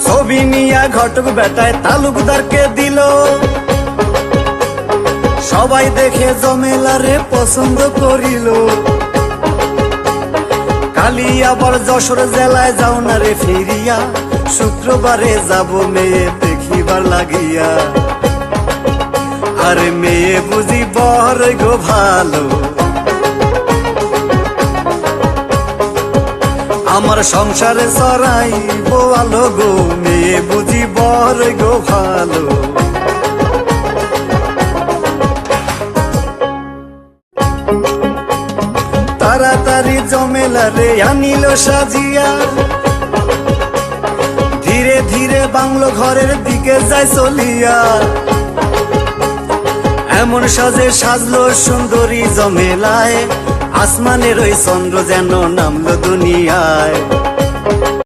ছবি নিয়া ঘটক বেটায় তালুকদারকে দিল, সবাই দেখে জমেলারে পছন্দ করিল। কালি আবার যশোর জেলায় যাও না রে ফিরিয়া, শুক্রবারে যাব মেয়ে দেখিবার লাগিয়া। আরে মেয়ে বুঝি বড় গো ভালো, আমার সংসারে চড়াইব আলো গো, মেয়ে বুঝি বড় গো ভালো। তাড়াতাড়ি জমেলারে আনিল সাজিয়া, ধীরে ধীরে বাংলো ঘরের দিকে যায় চলিয়া। এমন সাজে সাজলো সুন্দরী জমেলায়, আসমানের ওই চন্দ্র যেন নামলো দুনিয়ায়।